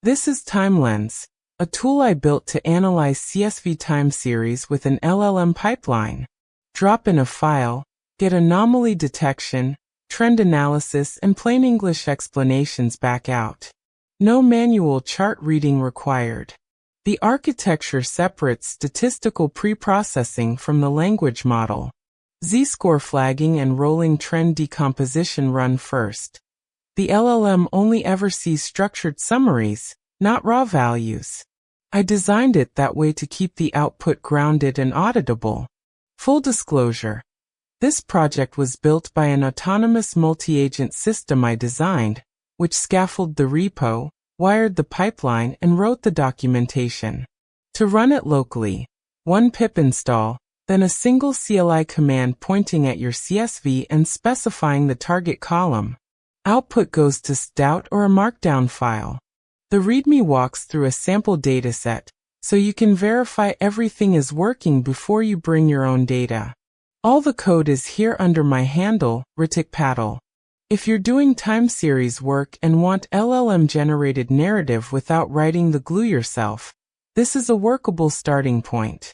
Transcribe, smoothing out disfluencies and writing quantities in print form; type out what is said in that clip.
This is TimeLens, a tool I built to analyze CSV time series with an LLM pipeline. Drop in a file, get anomaly detection, trend analysis, and plain English explanations back out. No manual chart reading required. The architecture separates statistical preprocessing from the language model. Z-score flagging and rolling trend decomposition run first. The LLM only ever sees structured summaries, not raw values. I designed it that way to keep the output grounded and auditable. Full disclosure. This project was built by an autonomous multi-agent system I designed, which scaffolded the repo, wired the pipeline, and wrote the documentation. To run it locally, one pip install, then a single CLI command pointing at your CSV and specifying the target column. Output goes to stout or a markdown file. The README walks through a sample dataset, so you can verify everything is working before you bring your own data. All the code is here under my handle, Ritik Patel. If you're doing time series work and want LLM-generated narrative without writing the glue yourself, this is a workable starting point.